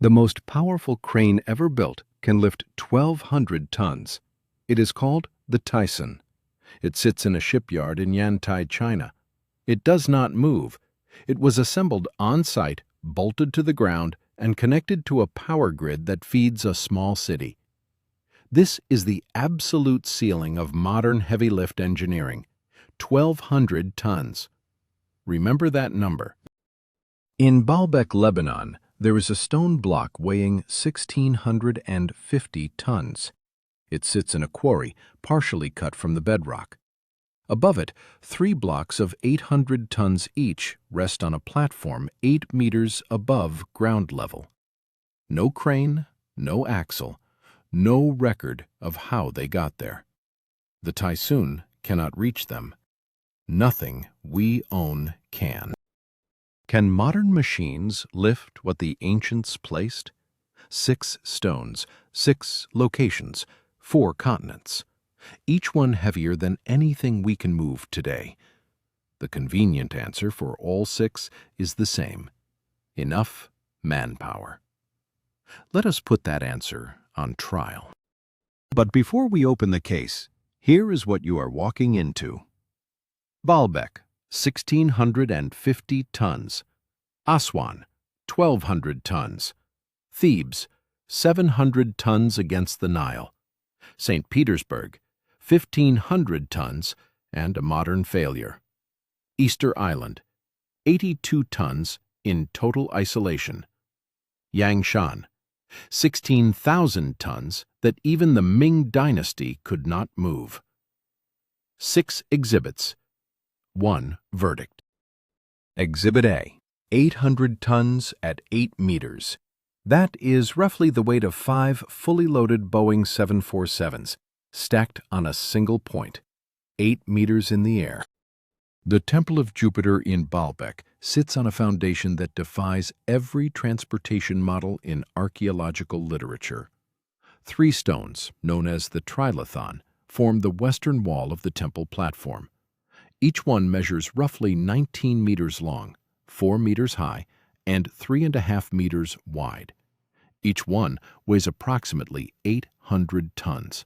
The most powerful crane ever built can lift 1,200 tons. It is called the Taisun. It sits in a shipyard in Yantai, China. It does not move. It was assembled on-site, bolted to the ground, and connected to a power grid that feeds a small city. This is the absolute ceiling of modern heavy lift engineering, 1,200 tons. Remember that number. In Baalbek, Lebanon, there is a stone block weighing 1,650 tons. It sits in a quarry partially cut from the bedrock. Above it, 3 blocks of 800 tons each rest on a platform 8 meters above ground level. No crane, no axle, no record of how they got there. The Taisun cannot reach them. Nothing we own can. Can modern machines lift what the ancients placed? 6 stones, 6 locations, 4 continents, each one heavier than anything we can move today. The convenient answer for all 6 is the same: enough manpower. Let us put that answer on trial. But before we open the case, here is what you are walking into. Baalbek, 1,650 tons. Aswan, 1,200 tons. Thebes, 700 tons against the Nile. St. Petersburg, 1,500 tons and a modern failure. Easter Island, 82 tons in total isolation. Yangshan, 16,000 tons that even the Ming Dynasty could not move. 6 exhibits, 1 verdict. Exhibit A, 800 tons at 8 meters. That is roughly the weight of 5 fully loaded Boeing 747s, stacked on a single point, 8 meters in the air. The Temple of Jupiter in Baalbek sits on a foundation that defies every transportation model in archaeological literature. 3 stones, known as the Trilithon, form the western wall of the temple platform. Each one measures roughly 19 meters long, 4 meters high, and 3.5 meters wide. Each one weighs approximately 800 tons.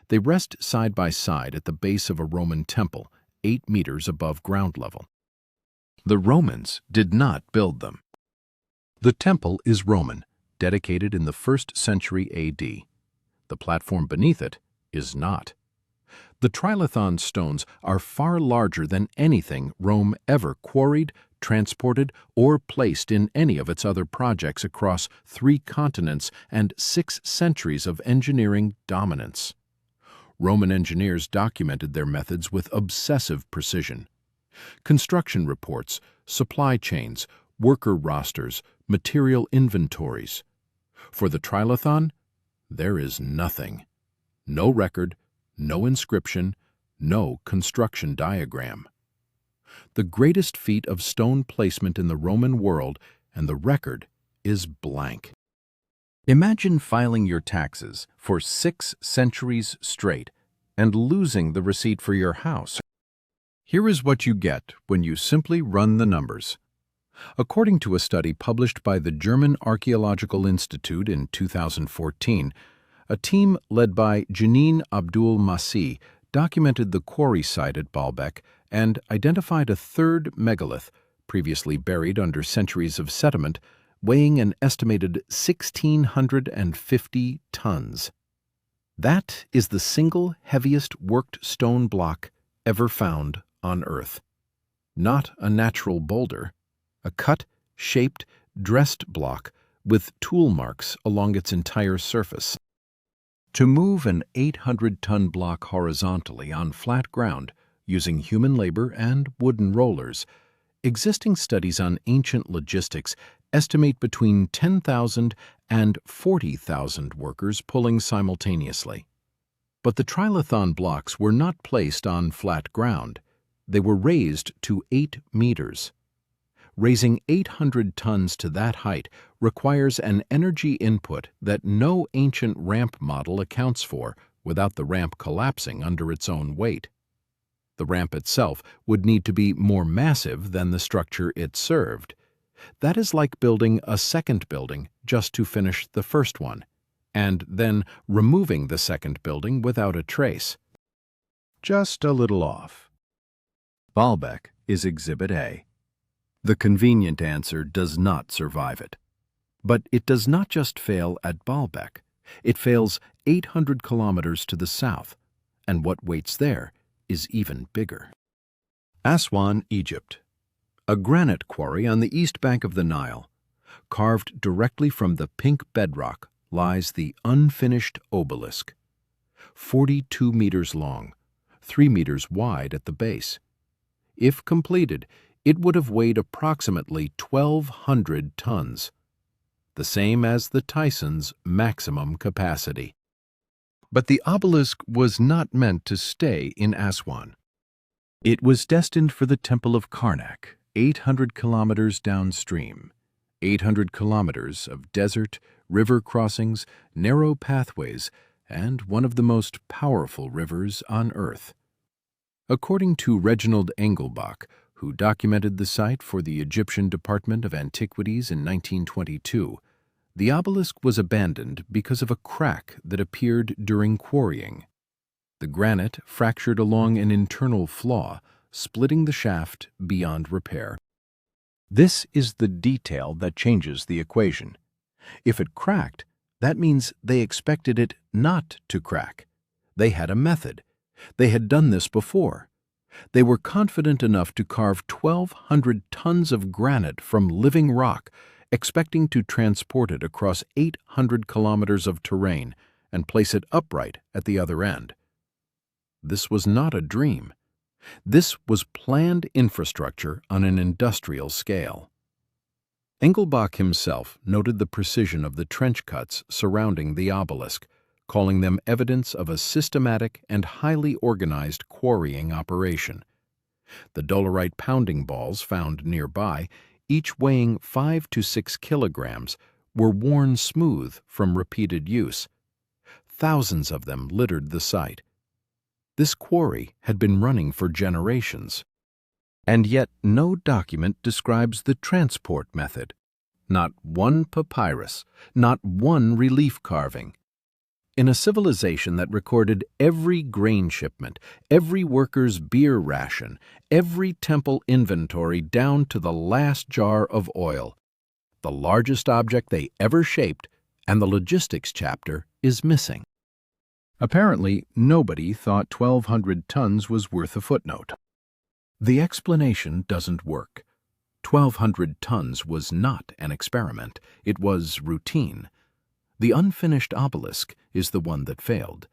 They rest side by side at the base of a Roman temple, 8 meters above ground level. The Romans did not build them. The temple is Roman, dedicated in the 1st century AD. The platform beneath it is not. The Trilithon stones are far larger than anything Rome ever quarried, transported, or placed in any of its other projects across 3 continents and 6 centuries of engineering dominance. Roman engineers documented their methods with obsessive precision. Construction reports, supply chains, worker rosters, material inventories. For the Trilithon, there is nothing. No record, no inscription, no construction diagram. The greatest feat of stone placement in the Roman world, and the record is blank. Imagine filing your taxes for 6 centuries straight and losing the receipt for your house. Here is what you get when you simply run the numbers. According to a study published by the German Archaeological Institute in 2014, a team led by Janine Abdul Masih documented the quarry site at Baalbek and identified a 3rd megalith, previously buried under centuries of sediment, weighing an estimated 1,650 tons. That is the single heaviest worked stone block ever found on Earth. Not a natural boulder, a cut, shaped, dressed block with tool marks along its entire surface. To move an 800-ton block horizontally on flat ground using human labor and wooden rollers, existing studies on ancient logistics estimate between 10,000 and 40,000 workers pulling simultaneously. But the Trilithon blocks were not placed on flat ground. They were raised to 8 meters. Raising 800 tons to that height requires an energy input that no ancient ramp model accounts for without the ramp collapsing under its own weight. The ramp itself would need to be more massive than the structure it served. That is like building a second building just to finish the first one, and then removing the second building without a trace. Just a little off. Baalbek is Exhibit A. The convenient answer does not survive it. But it does not just fail at Baalbek. It fails 800 kilometers to the south, and what waits there is even bigger. Aswan, Egypt. A granite quarry on the east bank of the Nile. Carved directly from the pink bedrock lies the Unfinished Obelisk. 42 meters long, 3 meters wide at the base. If completed, it would have weighed approximately 1,200 tons, the same as the Taisun's maximum capacity. But the obelisk was not meant to stay in Aswan. It was destined for the Temple of Karnak, 800 kilometers downstream. 800 kilometers of desert, river crossings, narrow pathways, and one of the most powerful rivers on Earth. According to Reginald Engelbach, who documented the site for the Egyptian Department of Antiquities in 1922, the obelisk was abandoned because of a crack that appeared during quarrying. The granite fractured along an internal flaw, splitting the shaft beyond repair. This is the detail that changes the equation. If it cracked, that means they expected it not to crack. They had a method. They had done this before. They were confident enough to carve 1,200 tons of granite from living rock, expecting to transport it across 800 kilometers of terrain and place it upright at the other end. This was not a dream. This was planned infrastructure on an industrial scale. Engelbach himself noted the precision of the trench cuts surrounding the obelisk, calling them evidence of a systematic and highly organized quarrying operation. The dolerite pounding balls found nearby, each weighing 5 to 6 kilograms, were worn smooth from repeated use. Thousands of them littered the site. This quarry had been running for generations. And yet no document describes the transport method. Not one papyrus, not one relief carving. In a civilization that recorded every grain shipment, every worker's beer ration, every temple inventory down to the last jar of oil, the largest object they ever shaped, and the logistics chapter is missing. Apparently, nobody thought 1,200 tons was worth a footnote. The explanation doesn't work. 1,200 tons was not an experiment. It was routine. The unfinished obelisk is the one that failed.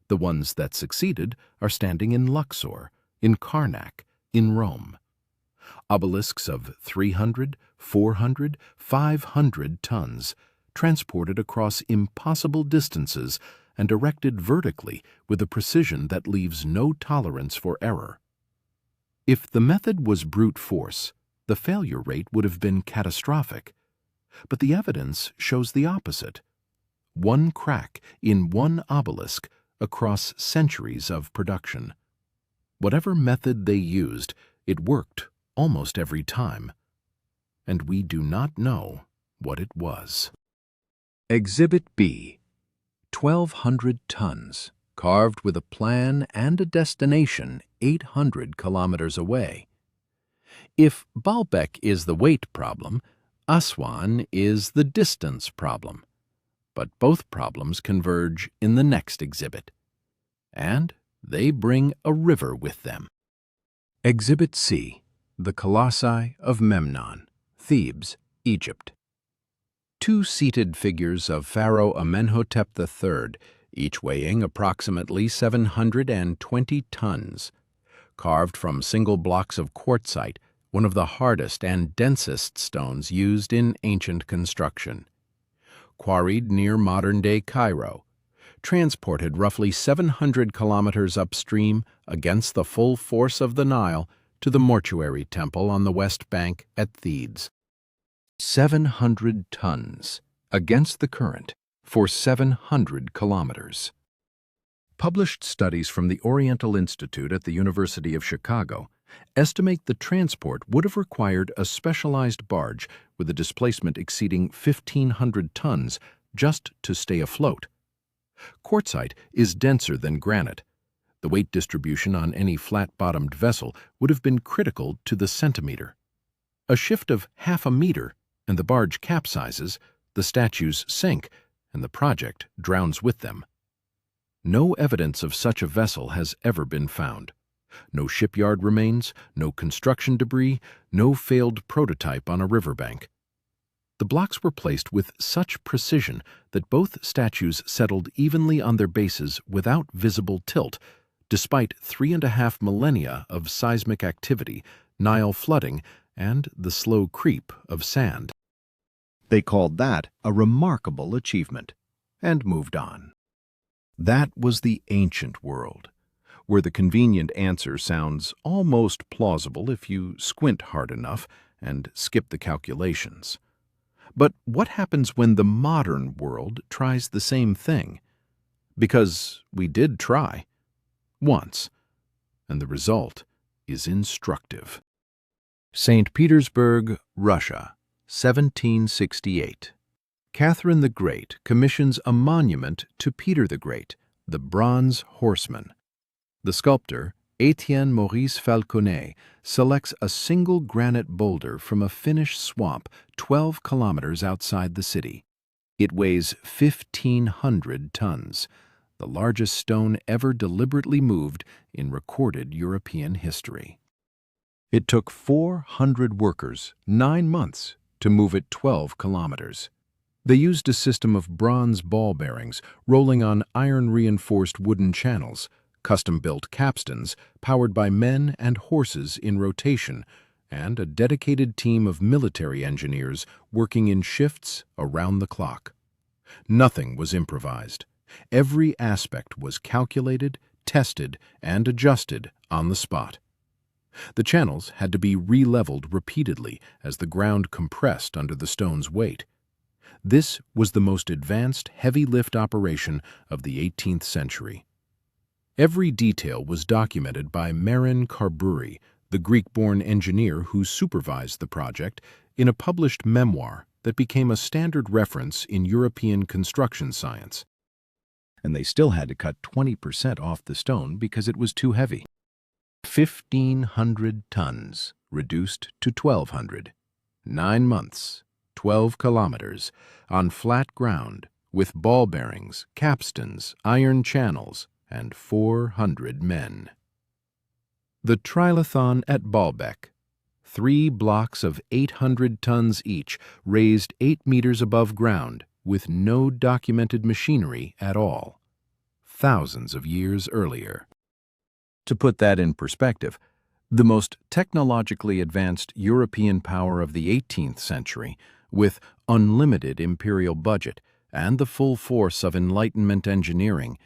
The ones that succeeded are standing in Luxor, in Karnak, in Rome. Obelisks of 300, 400, 500 tons, transported across impossible distances and erected vertically with a precision that leaves no tolerance for error. If the method was brute force, the failure rate would have been catastrophic. But the evidence shows the opposite. One crack in one obelisk across centuries of production. Whatever method they used, it worked almost every time. And we do not know what it was. Exhibit B. 1,200 tons, carved with a plan and a destination 800 kilometers away. If Baalbek is the weight problem, Aswan is the distance problem. But both problems converge in the next exhibit. And they bring a river with them. Exhibit C. The Colossi of Memnon, Thebes, Egypt. Two seated figures of Pharaoh Amenhotep III, each weighing approximately 720 tons. Carved from single blocks of quartzite, one of the hardest and densest stones used in ancient construction. Quarried near modern-day Cairo, transported roughly 700 kilometers upstream against the full force of the Nile to the mortuary temple on the west bank at Thebes. 700 tons against the current for 700 kilometers. Published studies from the Oriental Institute at the University of Chicago Estimate the transport would have required a specialized barge with a displacement exceeding 1,500 tons just to stay afloat. Quartzite is denser than granite. The weight distribution on any flat-bottomed vessel would have been critical to the centimeter. A shift of half a meter and the barge capsizes, the statues sink, and the project drowns with them. No evidence of such a vessel has ever been found. No shipyard remains, no construction debris, no failed prototype on a riverbank. The blocks were placed with such precision that both statues settled evenly on their bases without visible tilt, despite 3.5 millennia of seismic activity, Nile flooding, and the slow creep of sand. They called that a remarkable achievement, and moved on. That was the ancient world, where the convenient answer sounds almost plausible if you squint hard enough and skip the calculations. But what happens when the modern world tries the same thing? Because we did try. Once. And the result is instructive. St. Petersburg, Russia, 1768. Catherine the Great commissions a monument to Peter the Great, the Bronze Horseman. The sculptor, Étienne Maurice Falconet, selects a single granite boulder from a Finnish swamp 12 kilometers outside the city. It weighs 1,500 tons, the largest stone ever deliberately moved in recorded European history. It took 400 workers 9 months to move it 12 kilometers. They used a system of bronze ball bearings rolling on iron-reinforced wooden channels, custom-built capstans powered by men and horses in rotation, and a dedicated team of military engineers working in shifts around the clock. Nothing was improvised. Every aspect was calculated, tested, and adjusted on the spot. The channels had to be re-leveled repeatedly as the ground compressed under the stone's weight. This was the most advanced heavy lift operation of the 18th century. Every detail was documented by Marin Carbury, the Greek-born engineer who supervised the project, in a published memoir that became a standard reference in European construction science. And they still had to cut 20% off the stone because it was too heavy. 1,500 tons, reduced to 1,200. 9 months. 12 kilometers, on flat ground, with ball bearings, capstans, iron channels, and 400 men. The Trilithon at Baalbek. 3 blocks of 800 tons each, raised 8 meters above ground, with no documented machinery at all. Thousands of years earlier. To put that in perspective, the most technologically advanced European power of the 18th century, with unlimited imperial budget and the full force of Enlightenment engineering,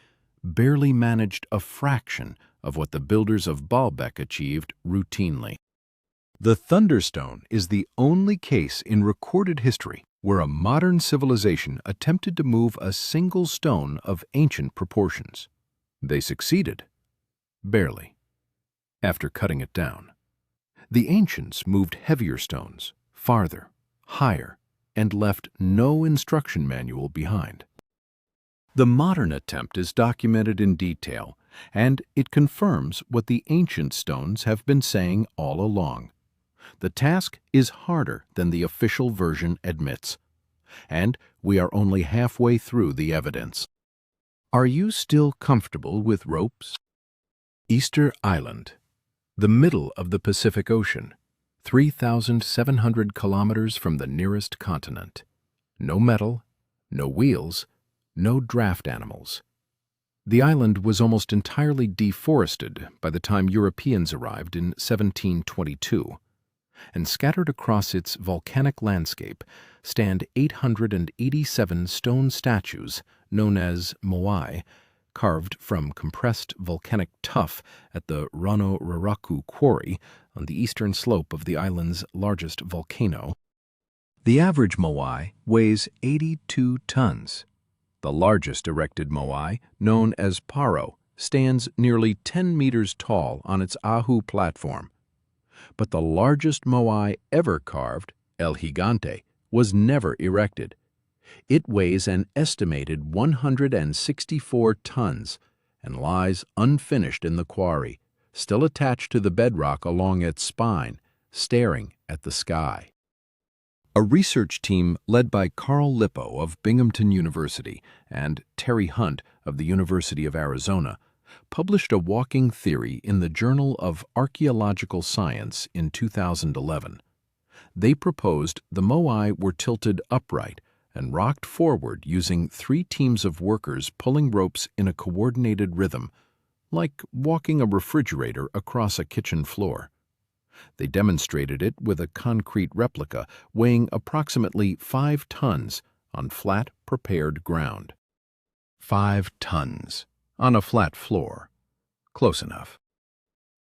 barely managed a fraction of what the builders of Baalbek achieved routinely. The Thunderstone is the only case in recorded history where a modern civilization attempted to move a single stone of ancient proportions. They succeeded. Barely. After cutting it down. The ancients moved heavier stones, farther, higher, and left no instruction manual behind. The modern attempt is documented in detail, and it confirms what the ancient stones have been saying all along. The task is harder than the official version admits, and we are only halfway through the evidence. Are you still comfortable with ropes? Easter Island, the middle of the Pacific Ocean, 3,700 kilometers from the nearest continent. No metal, no wheels, no draft animals. The island was almost entirely deforested by the time Europeans arrived in 1722, and scattered across its volcanic landscape stand 887 stone statues known as moai, carved from compressed volcanic tuff at the Rano-Raraku Quarry on the eastern slope of the island's largest volcano. The average moai weighs 82 tons. The largest erected moai, known as Paro, stands nearly 10 meters tall on its Ahu platform, But the largest moai ever carved, El Gigante, was never erected. It weighs an estimated 164 tons and lies unfinished in the quarry, still attached to the bedrock along its spine, staring at the sky. A research team led by Carl Lippo of Binghamton University and Terry Hunt of the University of Arizona published a walking theory in the Journal of Archaeological Science in 2011. They proposed the moai were tilted upright and rocked forward using 3 teams of workers pulling ropes in a coordinated rhythm, like walking a refrigerator across a kitchen floor. They demonstrated it with a concrete replica weighing approximately 5 tons on flat, prepared ground. 5 tons on a flat floor. Close enough.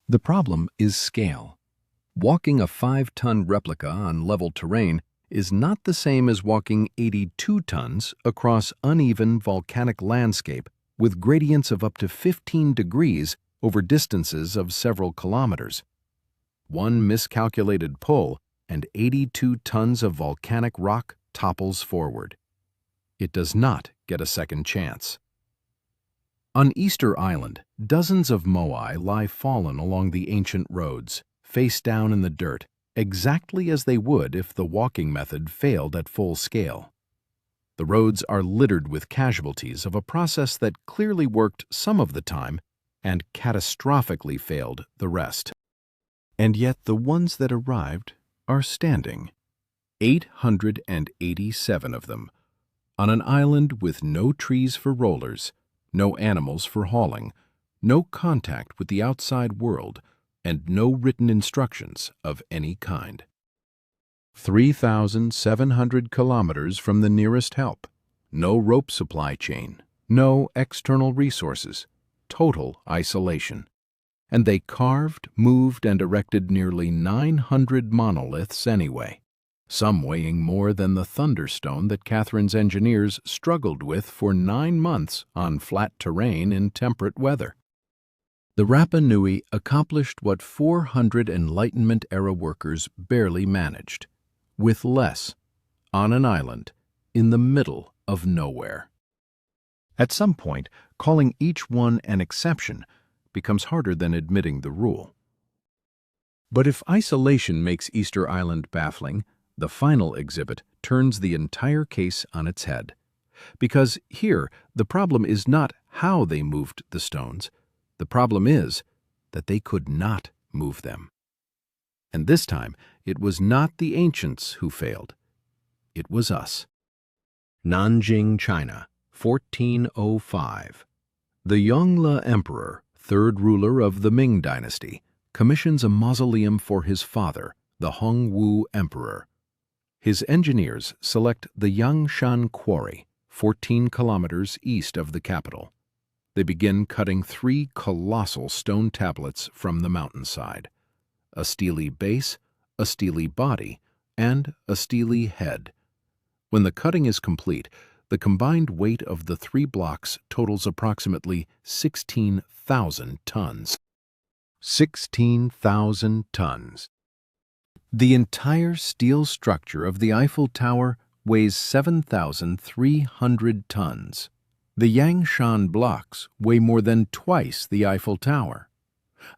The problem is scale. Walking a 5-ton replica on level terrain is not the same as walking 82 tons across uneven volcanic landscape with gradients of up to 15 degrees over distances of several kilometers. One miscalculated pull and 82 tons of volcanic rock topples forward. It does not get a second chance. On Easter Island, dozens of moai lie fallen along the ancient roads, face down in the dirt, exactly as they would if the walking method failed at full scale. The roads are littered with casualties of a process that clearly worked some of the time and catastrophically failed the rest. And yet the ones that arrived are standing. 887 of them, on an island with no trees for rollers, no animals for hauling, no contact with the outside world, and no written instructions of any kind. 3,700 kilometers from the nearest help, no rope supply chain, no external resources, total isolation. And they carved, moved, and erected nearly 900 monoliths anyway, some weighing more than the thunderstone that Catherine's engineers struggled with for 9 months on flat terrain in temperate weather. The Rapa Nui accomplished what 400 Enlightenment-era workers barely managed, with less, on an island, in the middle of nowhere. At some point, calling each one an exception becomes harder than admitting the rule. But if isolation makes Easter Island baffling, the final exhibit turns the entire case on its head. Because here, the problem is not how they moved the stones. The problem is that they could not move them. And this time, it was not the ancients who failed. It was us. Nanjing, China, 1405. The Yongle Emperor, 3rd ruler of the Ming Dynasty, commissions a mausoleum for his father, the Hongwu Emperor. His engineers select the Yangshan Quarry, 14 kilometers east of the capital. They begin cutting 3 colossal stone tablets from the mountainside: a steely base, a steely body, and a steely head. When the cutting is complete, the combined weight of the 3 blocks totals approximately 16,000 tons. 16,000 tons. The entire steel structure of the Eiffel Tower weighs 7,300 tons. The Yangshan blocks weigh more than twice the Eiffel Tower.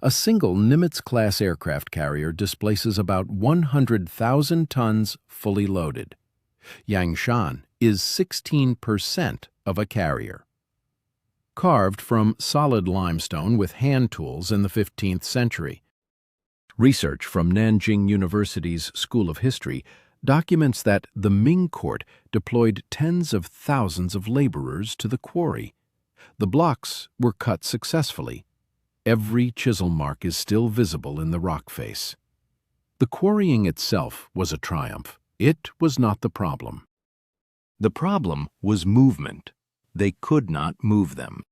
A single Nimitz-class aircraft carrier displaces about 100,000 tons fully loaded. Yangshan is 16% of a carrier. Carved from solid limestone with hand tools in the 15th century. Research from Nanjing University's School of History documents that the Ming court deployed tens of thousands of laborers to the quarry. The blocks were cut successfully. Every chisel mark is still visible in the rock face. The quarrying itself was a triumph. It was not the problem. The problem was movement. They could not move them.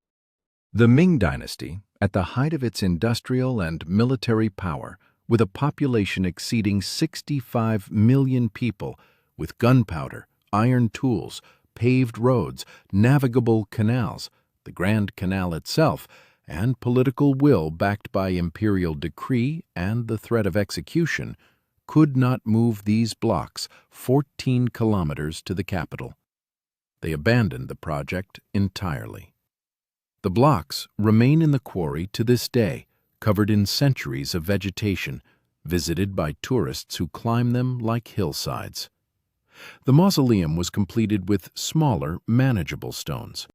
The Ming Dynasty, at the height of its industrial and military power, with a population exceeding 65 million people, with gunpowder, iron tools, paved roads, navigable canals, the Grand Canal itself, and political will backed by imperial decree and the threat of execution could not move these blocks 14 kilometers to the capital. They abandoned the project entirely. The blocks remain in the quarry to this day, covered in centuries of vegetation, visited by tourists who climb them like hillsides. The mausoleum was completed with smaller, manageable stones.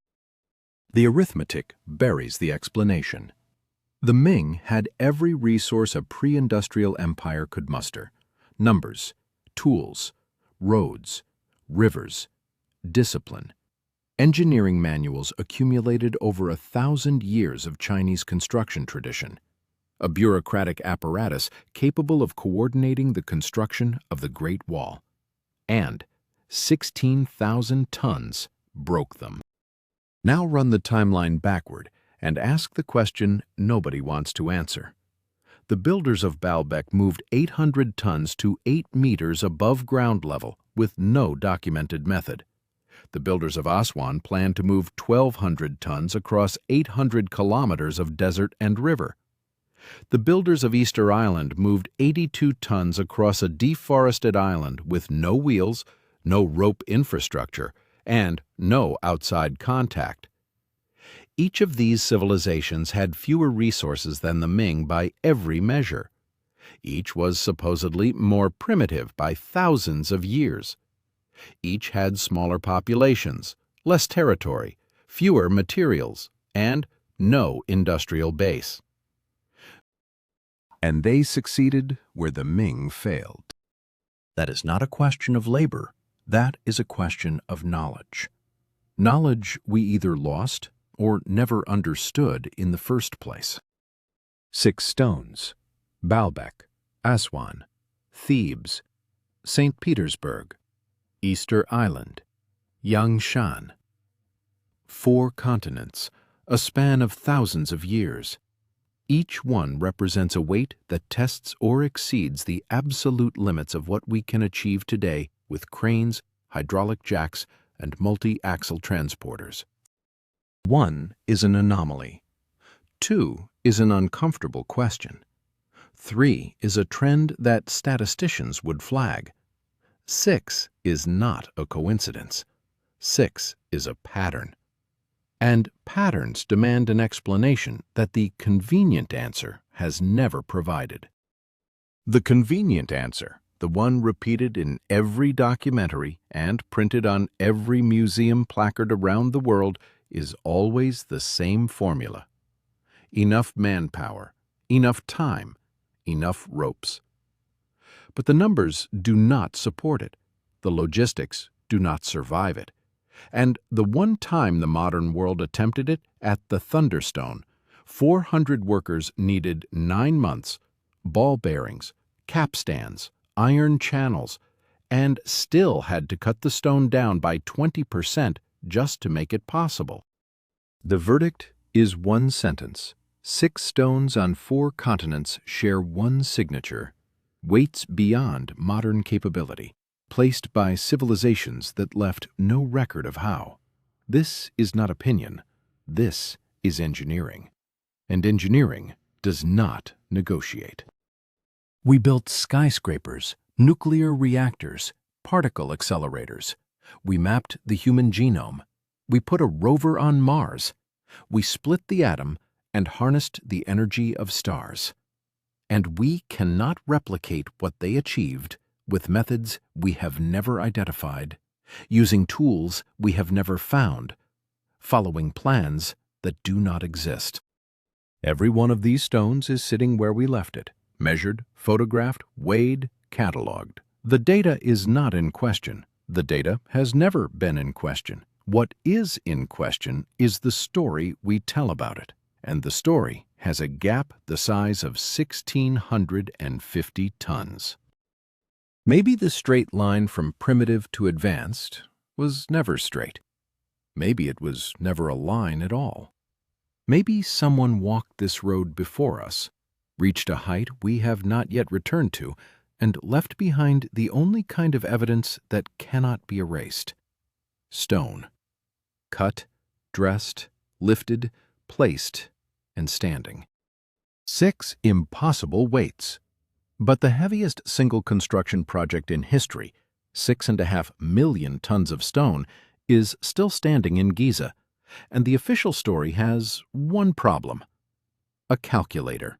The arithmetic buries the explanation. The Ming had every resource a pre-industrial empire could muster: numbers, tools, roads, rivers, discipline. Engineering manuals accumulated over 1,000 years of Chinese construction tradition, a bureaucratic apparatus capable of coordinating the construction of the Great Wall, and 16,000 tons broke them. Now run the timeline backward and ask the question nobody wants to answer. The builders of Baalbek moved 800 tons to 8 meters above ground level with no documented method. The builders of Aswan planned to move 1,200 tons across 800 kilometers of desert and river. The builders of Easterisland moved 82 tons across a deforested island with no wheels, no rope infrastructure, and no outside contact. Each of these civilizations had fewer resources than the Ming by every measure. Each was supposedly more primitive by thousands of years. Each had smaller populations, less territory, fewer materials, and no industrial base. And they succeeded where the Ming failed. That is not a question of labor. That is a question of knowledge. Knowledge we either lost or never understood in the first place. 6 stones: Baalbek, Aswan, Thebes, St. Petersburg, Easter Island, Yangshan. 4 continents, a span of thousands of years. Each one represents a weight that tests or exceeds the absolute limits of what we can achieve today with cranes, hydraulic jacks, and multi-axle transporters. 1 is an anomaly. 2 is an uncomfortable question. 3 is a trend that statisticians would flag. 6 is not a coincidence. 6 is a pattern. And patterns demand an explanation that the convenient answer has never provided. The convenient answer, the one repeated in every documentary and printed on every museum placard around the world, is always the same formula: enough manpower, enough time, enough ropes. But the numbers do not support it. The logistics do not survive it. And the one time the modern world attempted it, at the Thunderstone, 400 workers needed 9 months, ball bearings, capstans, iron channels, and still had to cut the stone down by 20% just to make it possible. The verdict is one sentence: 6 stones on 4 continents share one signature: weights beyond modern capability, placed by civilizations that left no record of how. This is not opinion. This is engineering. And engineering does not negotiate. We built skyscrapers, nuclear reactors, particle accelerators. We mapped the human genome. We put a rover on Mars. We split the atom and harnessed the energy of stars. And we cannot replicate what they achieved with methods we have never identified, using tools we have never found, following plans that do not exist. Every one of these stones is sitting where we left it, measured, photographed, weighed, catalogued. The data is not in question. The data has never been in question. What is in question is the story we tell about it, and the story has a gap the size of 1,650 tons. Maybe the straight line from primitive to advanced was never straight. Maybe it was never a line at all. Maybe someone walked this road before us, reached a height we have not yet returned to, and left behind the only kind of evidence that cannot be erased: stone. Cut, dressed, lifted, placed, and standing. 6 impossible weights. But the heaviest single construction project in history, 6.5 million tons of stone, is still standing in Giza, and the official story has one problem: a calculator.